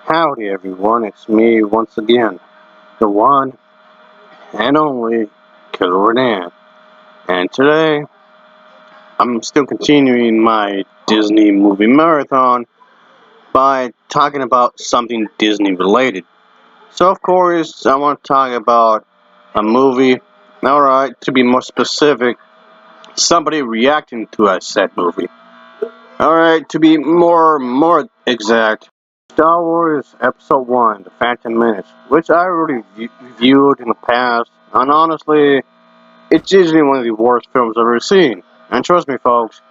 Howdy everyone, it's me once again, the one and only Killer Dan. And today, I'm still continuing my Disney movie marathon by talking about something Disney related. So of course, I want to talk about a movie, alright, to be more specific, somebody reacting to a said movie. Alright, to be more exact, Star Wars Episode 1, The Phantom Menace, which I already reviewed in the past, and honestly, it's easily one of the worst films I've ever seen. And trust me, folks,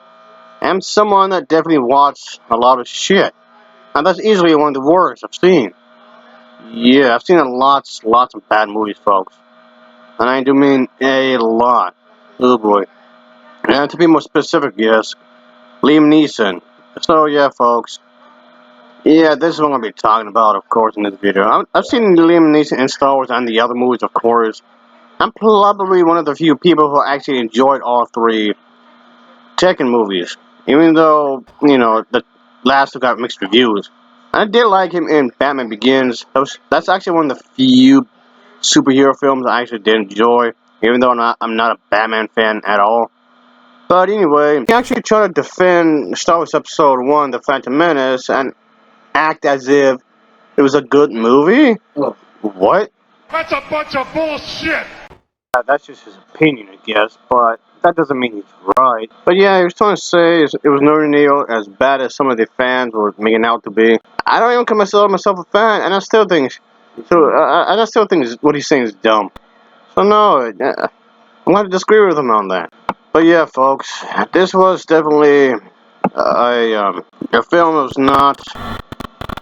I'm someone that definitely watched a lot of shit, and that's easily one of the worst I've seen. Yeah, I've seen lots of bad movies, folks, and I do mean a lot. Oh boy. And to be more specific, yes, Liam Neeson. So yeah, folks. Yeah, this is what I'm going to be talking about, of course, in this video. I've seen Liam Neeson in Star Wars and the other movies, of course. I'm probably one of the few people who actually enjoyed all three Tekken movies, even though, the last two got mixed reviews. I did like him in Batman Begins. That's actually one of the few superhero films I actually did enjoy, even though I'm not a Batman fan at all. But anyway, he actually tried to defend Star Wars Episode 1, The Phantom Menace, and act as if it was a good movie? What? That's a bunch of bullshit! That's just his opinion, I guess, but that doesn't mean he's right. But yeah, he was trying to say it was nowhere near as bad as some of the fans were making out to be. I don't even consider myself a fan, and I still think what he's saying is dumb. So no, I'm going to disagree with him on that. But yeah, folks, this was definitely a film that was not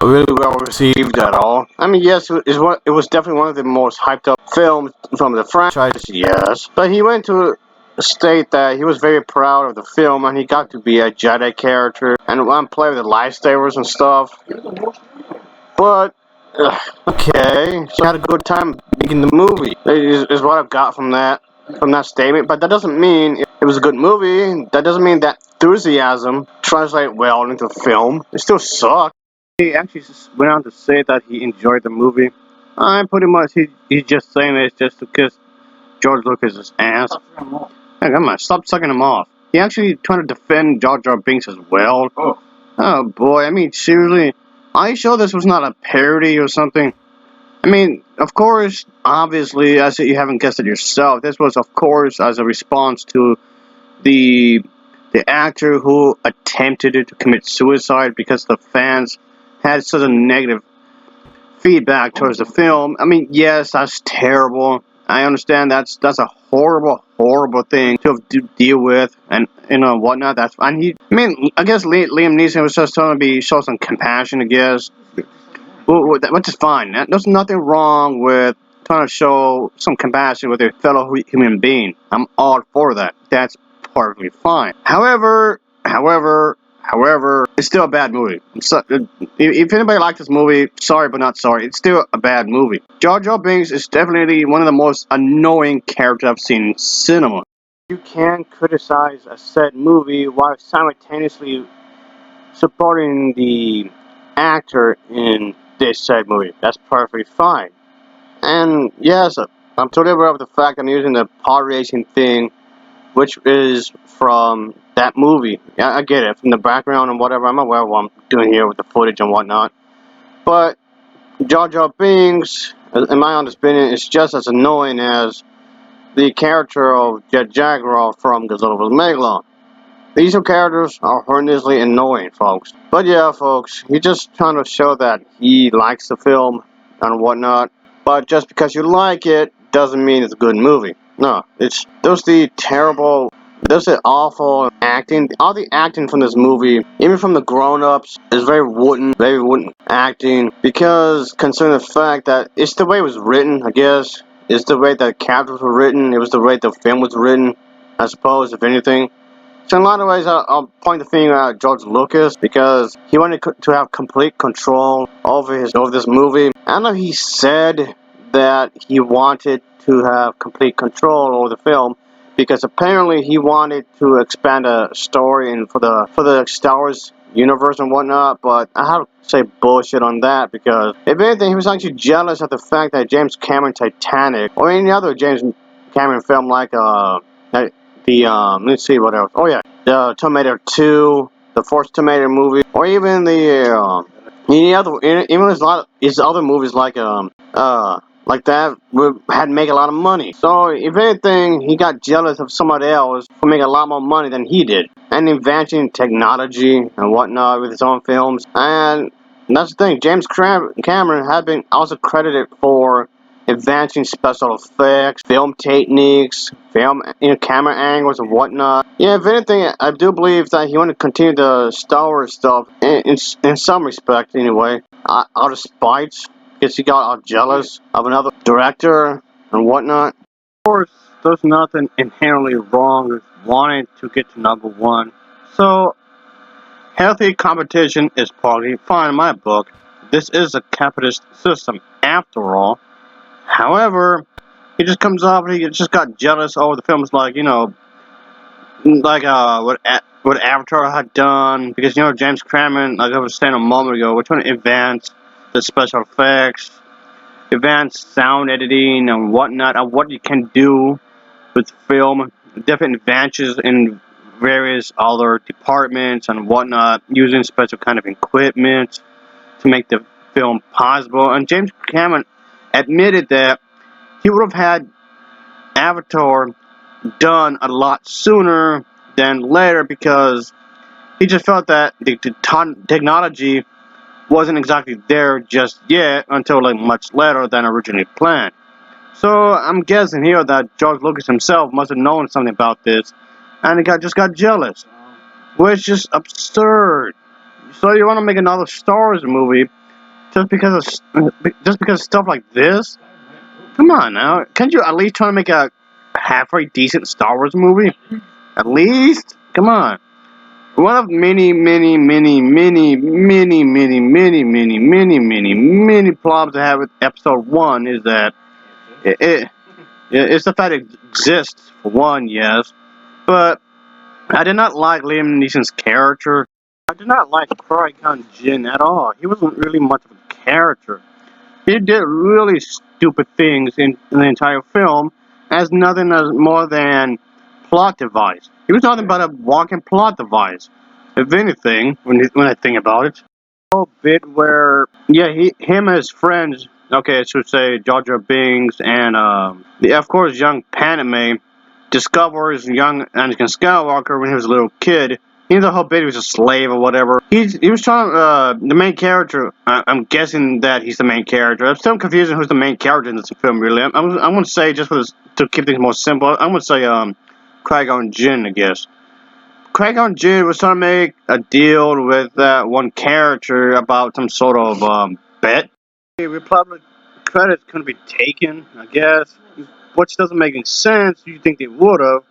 really well received at all. I mean, yes, it was definitely one of the most hyped up films from the franchise, yes. But he went to state that he was very proud of the film and he got to be a Jedi character and play with the lightsabers and stuff. But, okay, so I had a good time making the movie, is what I've got from that statement. But that doesn't mean it was a good movie. That doesn't mean that enthusiasm translates well into the film. It still sucked. He actually went on to say that he enjoyed the movie. Pretty much he's just saying this just to kiss George Lucas's ass. Hey, come on, stop sucking him off. He actually tried to defend Jar Jar Binks as well. Oh boy, I mean seriously, are you sure this was not a parody or something? I mean, of course, obviously, as you haven't guessed it yourself, this was of course as a response to the actor who attempted to commit suicide because the fans had such a negative feedback towards the film. I mean, yes, that's terrible. I understand that's a horrible thing to have to deal with and whatnot. I guess Liam Neeson was just trying to show some compassion, I guess, which is fine. There's nothing wrong with trying to show some compassion with a fellow human being. I'm all for that. That's perfectly fine. However, it's still a bad movie. So, if anybody liked this movie, sorry but not sorry. It's still a bad movie. Jar Jar Binks is definitely one of the most annoying characters I've seen in cinema. You can criticize a said movie while simultaneously supporting the actor in this said movie. That's perfectly fine. And yes, I'm totally aware of the fact I'm using the pod racing thing, which is from that movie. Yeah, I get it, from the background and whatever. I'm aware of what I'm doing here with the footage and whatnot. But Jar Jar Binks, in my honest opinion, is just as annoying as the character of Jet Jaguar from Godzilla vs. Megalon. These two characters are horrendously annoying, folks. But yeah, folks, he's just trying to show that he likes the film and whatnot. But just because you like it doesn't mean it's a good movie. No, there's the awful acting. All the acting from this movie, even from the grown-ups, is very wooden acting. Because considering the fact that it's the way it was written, I guess. It's the way that characters were written. It was the way the film was written, I suppose, if anything. So in a lot of ways, I'll point the finger at George Lucas because he wanted to have complete control over this movie. I know he said that he wanted to have complete control over the film because apparently he wanted to expand a story and for the Star Wars universe and whatnot, but I have to say bullshit on that, because if anything, he was actually jealous of the fact that James Cameron Titanic or any other James Cameron film like let's see what else. Oh yeah, the Terminator 2, the Force Terminator movie, or even even his other movies like that had make a lot of money. So if anything, he got jealous of somebody else for making a lot more money than he did, and inventing technology and whatnot with his own films. And that's the thing. James Cameron had been also credited for advancing special effects, film techniques, camera angles and whatnot. Yeah, if anything, I do believe that he wanted to continue the Star Wars stuff in some respect anyway, out of spite, because he got all jealous of another director and whatnot. Of course, there's nothing inherently wrong with wanting to get to number one. So, healthy competition is partly fine in my book. This is a capitalist system, after all. However, he just comes off and he just got jealous over the films like, what Avatar had done, because James Cameron, like I was saying a moment ago, we're trying to advance the special effects, advanced sound editing and whatnot, and what you can do with film, different advances in various other departments and whatnot, using special kind of equipment to make the film possible. And James Cameron admitted that he would have had Avatar done a lot sooner than later, because he just felt that the technology wasn't exactly there just yet until like much later than originally planned. So I'm guessing here that George Lucas himself must have known something about this, and he just got jealous, which is absurd. So you want to make another Star Wars movie just because of stuff like this? Come on now, can't you at least try to make a halfway decent Star Wars movie? At least, come on. One of many, many, many, many, many, many, many, many, many, many, many problems I have with Episode 1 is that it's the fact it exists, for one, yes, but I did not like Liam Neeson's character. I did not like Qui-Gon Jinn at all. He wasn't really much of a character. He did really stupid things in the entire film as nothing as more than plot device. He was nothing but a walking plot device. If anything, when I think about it. Whole bit where, yeah, him and his friends, okay, I should say Jar Jar Binks and, of course, young Padme discovers young Anakin Skywalker when he was a little kid. The whole bit he was a slave or whatever. He was trying the main character. I'm guessing that he's the main character. I'm still confused who's the main character in this film. Really, I'm going to say, just to keep things more simple, I'm going to say Qui-Gon Jinn, I guess. Qui-Gon Jinn was trying to make a deal with that one character about some sort of bet. The Republic credits couldn't be taken, I guess, which doesn't make any sense. You think they would have.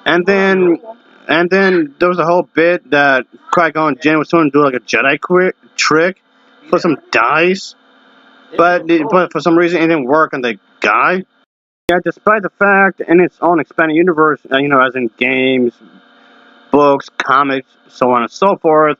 And then there was a whole bit that Qui-Gon Jinn was trying to do like a Jedi trick for some dice, but for some reason it didn't work on the guy. Yeah, despite the fact in its own expanded universe, as in games, books, comics, so on and so forth,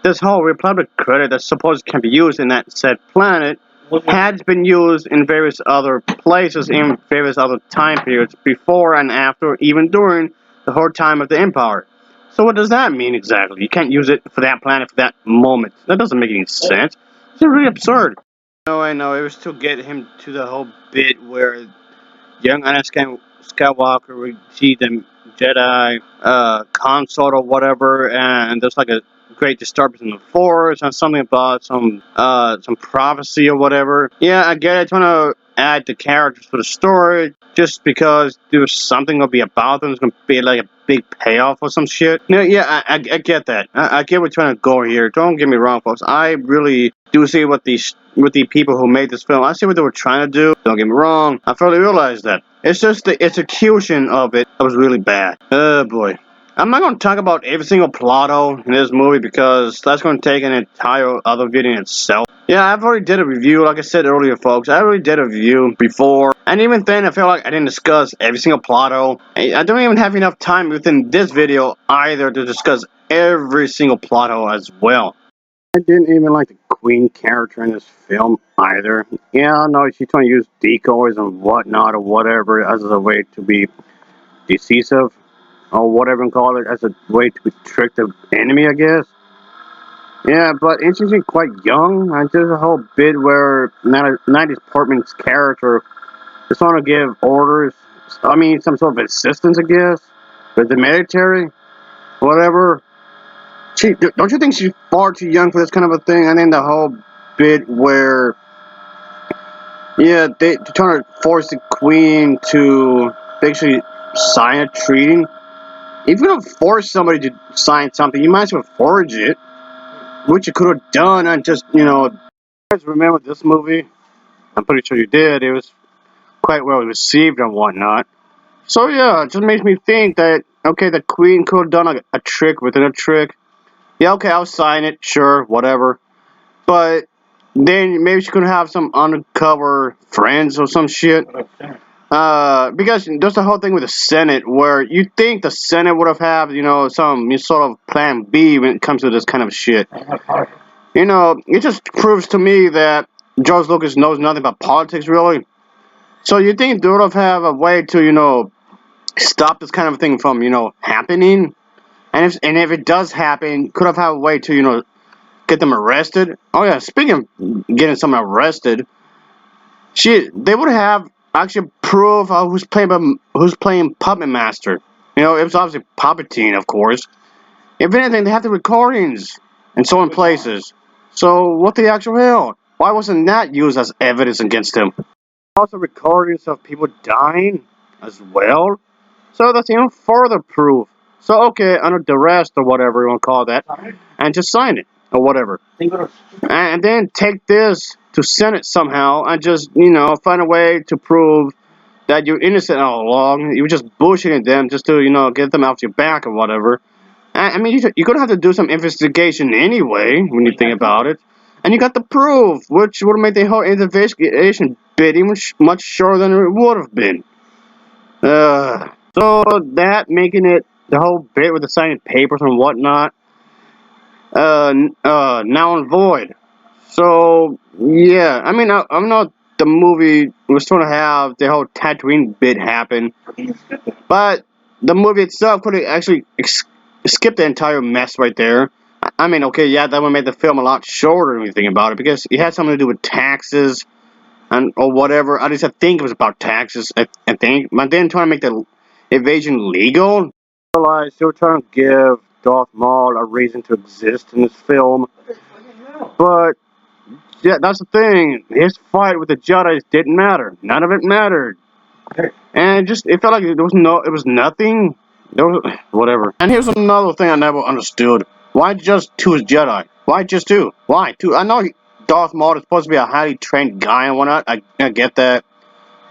this whole Republic credit that supposedly can be used in that said planet had been used in various other places in various other time periods before and after, even during the whole time of the Empire. So what does that mean exactly? You can't use it for that planet for that moment. That doesn't make any sense. It's really absurd. No, I know. It was to get him to the whole bit where young Anakin Skywalker would see the Jedi consort or whatever, and there's like a great disturbance in the Force and something about some prophecy or whatever. Yeah, I get it. Trying to add the characters for the story just because there's something gonna be about them. It's gonna be like a big payoff or some shit. No, yeah, I get that. I get what you're trying to go here. Don't get me wrong, folks. I really do see what the people who made this film, I see what they were trying to do. Don't get me wrong. I fully realize that. It's just the execution of it that was really bad. Oh boy. I'm not going to talk about every single plot hole in this movie because that's going to take an entire other video in itself. Yeah, I've already did a review, like I said earlier, folks. I already did a review before And even then, I feel like I didn't discuss every single plot hole. I don't even have enough time within this video either to discuss every single plot hole as well. I didn't even like the Queen character in this film either. Yeah, I know she's trying to use decoys and whatnot or whatever as a way to be decisive or whatever you call it, as a way to trick the enemy, I guess. Yeah, but isn't she quite young? And there's a whole bit where Natalie Portman's character is trying to give orders. I mean, some sort of assistance, I guess, with the military, whatever. Don't you think she's far too young for this kind of a thing? And then the whole bit where, yeah, they're trying to force the Queen to basically sign a treaty. If you don't force somebody to sign something, you might as well forge it, which you could have done and just, you know. You guys remember this movie? I'm pretty sure you did. It was quite well received and whatnot. So yeah, it just makes me think that, okay, the Queen could have done a trick within a trick. Yeah, okay, I'll sign it, sure, whatever. But then maybe she could have some undercover friends or some shit. Because there's the whole thing with the Senate, where you think the Senate would have had, you know, some sort of plan B when it comes to this kind of shit. You know, it just proves to me that George Lucas knows nothing about politics, really. So you think they would have had a way to, you know, stop this kind of thing from, you know, happening? And if it does happen, could have had a way to, you know, get them arrested. Oh yeah, speaking of getting someone arrested, they would have actually proof of who's playing Puppet Master. You know, it was obviously Palpatine, of course. If anything, they have the recordings in so many places. So what the actual hell? Why wasn't that used as evidence against him? Also recordings of people dying as well. So that's even further proof. So okay, under duress or whatever you want to call that, and just sign it or whatever, and then take this to Senate somehow and just, you know, find a way to prove that you're innocent all along. You were just bullshitting them just to, you know, get them off your back or whatever. I mean, you're gonna have to do some investigation anyway when you think about it, and you got the proof, which would have made the whole investigation bit even much shorter than it would have been. So that making it the whole bit with the signing papers and whatnot, now and void. So yeah, I mean, I'm not the movie was trying to have the whole Tatooine bit happen, but the movie itself could have actually skipped the entire mess right there. I mean, okay, yeah, that would make the film a lot shorter when you think about it, because it had something to do with taxes and or whatever. At least I think it was about taxes. I think, but then trying to make the evasion legal. I realized they were trying to give Darth Maul a reason to exist in this film, but yeah, that's the thing. His fight with the Jedi didn't matter. None of it mattered, and it felt like it was nothing. There was whatever. And here's another thing I never understood: why just two Jedi? Why just two? Why two? I know Darth Maul is supposed to be a highly trained guy and whatnot. I get that.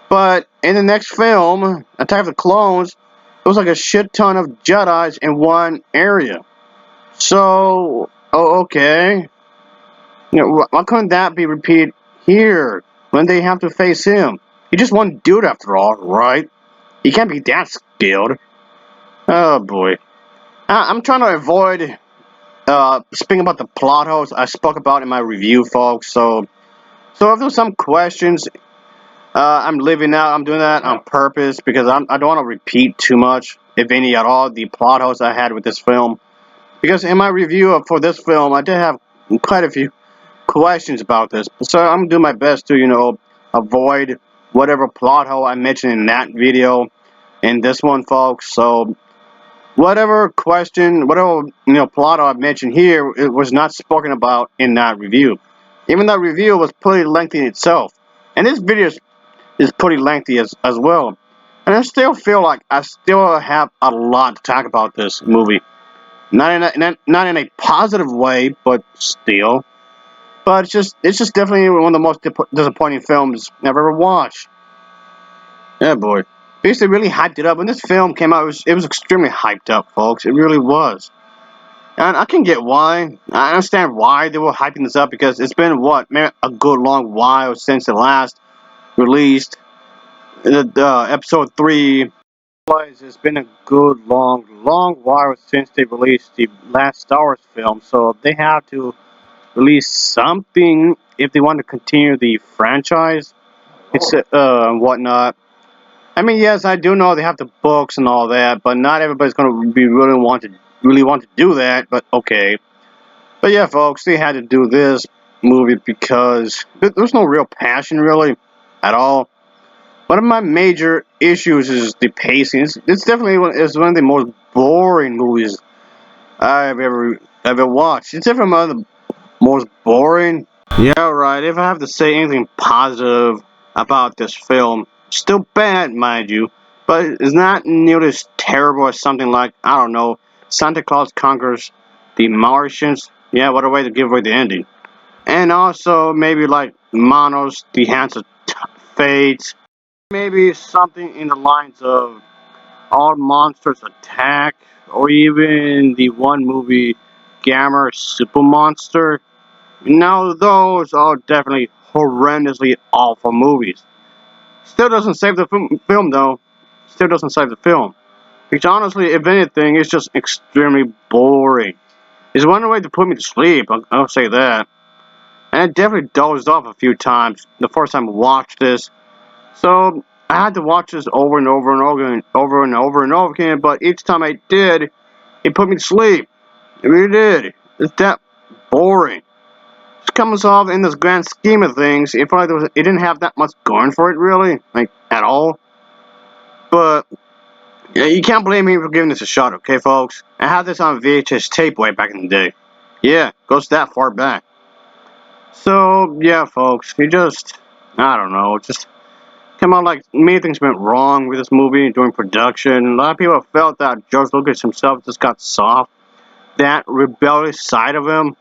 But in the next film, Attack of the Clones, it was like a shit ton of Jedis in one area. So, oh, okay. You know, why couldn't that be repeated here when they have to face him? He's just one dude after all, right? He can't be that skilled. Oh boy. I'm trying to avoid speaking about the plot holes I spoke about in my review, folks. So if there's some questions, I'm leaving out. I'm doing that on purpose because I don't want to repeat too much, if any at all, the plot holes I had with this film. Because in my review for this film, I did have quite a few questions about this. So I'm gonna do my best to, you know, avoid whatever plot hole I mentioned in that video in this one, folks. So whatever question, whatever, you know, plot hole I mentioned here, it was not spoken about in that review. Even that review was pretty lengthy in itself, and this video is pretty lengthy as well. And I still feel like I still have a lot to talk about this movie. Not in a positive way, but still. But it's just definitely one of the most disappointing films I've ever watched. Yeah, boy. Because they really hyped it up. When this film came out, it was extremely hyped up, folks. It really was. And I can get why. I understand why they were hyping this up, because it's been, what, man, a good long while since the last released. episode 3. It's been a good long while since they released the last Star Wars film, so they have to release something if they want to continue the franchise. It's whatnot. I mean, yes, I do know they have the books and all that, but not everybody's gonna be really want to do that. But okay. But yeah, folks, they had to do this movie because there's no real passion really at all. One of my major issues is the pacing. It's definitely one of the most boring movies I've ever watched. It's definitely one of the most boring. Yeah, right. If I have to say anything positive about this film, still bad, mind you, but it's not nearly as terrible as something like, I don't know, Santa Claus Conquers the Martians. Yeah, what a way to give away the ending. And also maybe like Manos, the Hands of Fate. Maybe something in the lines of All Monsters Attack, or even the one movie Gamma Super Monster. Now those are definitely horrendously awful movies. Still doesn't save the film though. Still doesn't save the film. Because honestly, if anything, it's just extremely boring. It's one way to put me to sleep, I'll say that. And I definitely dozed off a few times the first time I watched this. So I had to watch this over and over and over again, but each time I did, it put me to sleep. It really did. It's that boring. It comes off in this grand scheme of things, it didn't have that much going for it, really, like at all. But yeah, you can't blame me for giving this a shot, okay, folks? I had this on VHS tape way back in the day. Yeah, goes that far back. So yeah, folks, I don't know, just come out like many things went wrong with this movie during production. A lot of people felt that George Lucas himself just got soft. That rebellious side of him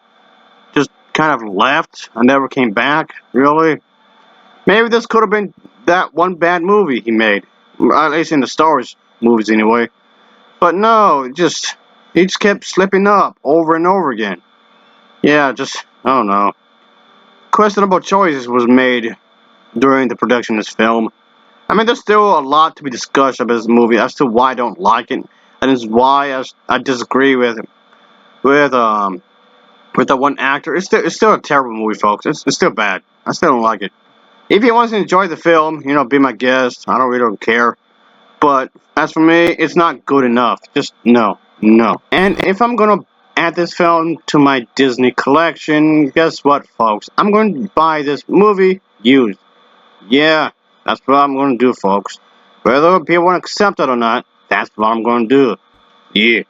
just kind of left and never came back, really. Maybe this could have been that one bad movie he made. At least in the Star Wars movies, anyway. But no, he just kept slipping up over and over again. Yeah, I don't know. Questionable choices was made during the production of this film. I mean, there's still a lot to be discussed about this movie as to why I don't like it, and is why I disagree with um with the one actor. It's still a terrible movie, folks. It's still bad. I still don't like it. If you want to enjoy the film, be my guest. I really don't care. But as for me, it's not good enough. Just no, no. And if I'm gonna add this film to my Disney collection, guess what, folks? I'm going to buy this movie used. Yeah, that's what I'm going to do, folks. Whether people want to accept it or not, that's what I'm going to do. Yeah.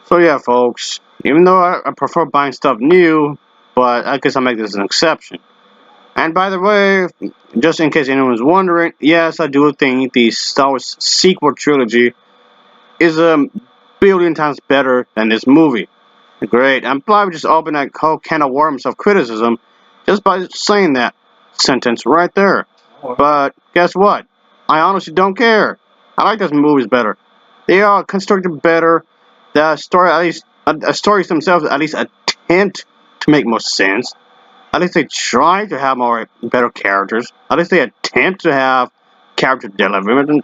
So yeah, folks. Even though I prefer buying stuff new, but I guess I'll make this an exception. And by the way, just in case anyone's wondering, yes, I do think the Star Wars sequel trilogy is a billion times better than this movie. Great. I'm probably just opening a whole can of worms of criticism just by saying that sentence right there. But guess what? I honestly don't care. I like those movies better. They are constructed better. The story, at least, stories themselves, at least attempt to make more sense. At least they try to have better characters. At least they attempt to have character development.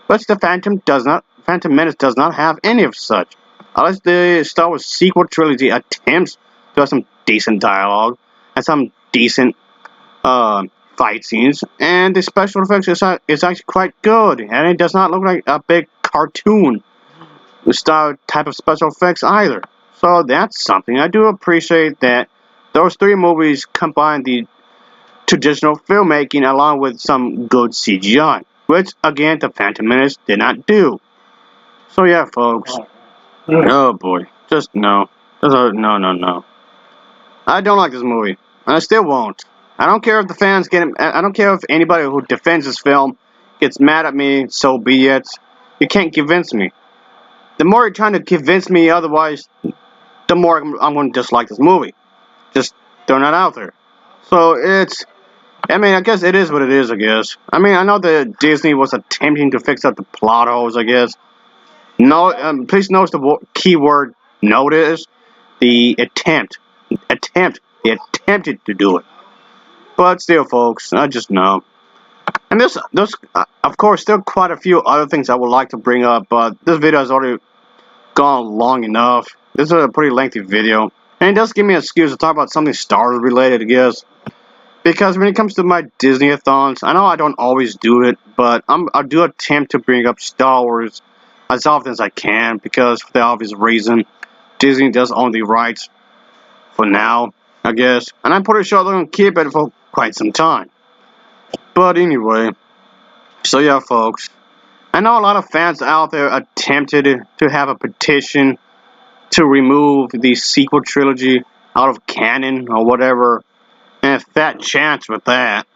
But the Phantom Menace does not have any of such. At least the Star Wars sequel trilogy attempts to have some decent dialogue and some decent fight scenes, and the special effects is actually quite good, and it does not look like a big cartoon style type of special effects either. So that's something. I do appreciate that those three movies combine the traditional filmmaking along with some good CGI, which again the Phantom Menace did not do. So yeah, folks. Oh boy, just no. No, no, no. I don't like this movie, and I still won't. I don't care if the fans get. I don't care if anybody who defends this film gets mad at me. So be it. You can't convince me. The more you're trying to convince me otherwise, the more I'm going to dislike this movie. Just throwing that out there. So it's. I mean, I guess it is what it is. I guess. I mean, I know that Disney was attempting to fix up the plot holes. I guess. No, please notice the key word. Notice the attempt. Attempt. They attempted to do it. But still, folks, I just know. And there's of course, still quite a few other things I would like to bring up, but this video has already gone long enough. This is a pretty lengthy video, and it does give me an excuse to talk about something Star Wars related, I guess. Because when it comes to my Disney-a-thons, I know I don't always do it, but I do attempt to bring up Star Wars as often as I can, because for the obvious reason, Disney does own the rights for now, I guess, and I'm pretty sure they're going to keep it for quite some time. But anyway, so yeah, folks, I know a lot of fans out there attempted to have a petition to remove the sequel trilogy out of canon or whatever, and a fat chance with that.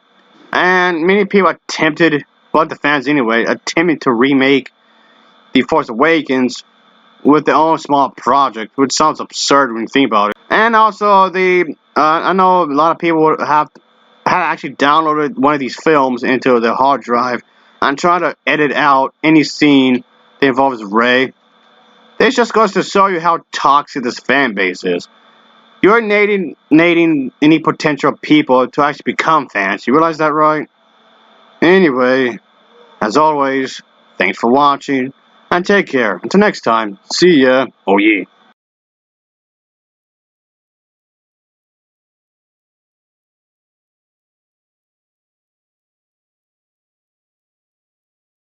And many people attempted, well, the fans anyway, attempted to remake The Force Awakens with their own small project, which sounds absurd when you think about it. And also, I know a lot of people had actually downloaded one of these films into their hard drive and tried to edit out any scene that involves Rey. This just goes to show you how toxic this fan base is. You're alienating any potential people to actually become fans. You realize that, right? Anyway, as always, thanks for watching, and take care. Until next time, see ya. Oh yeah.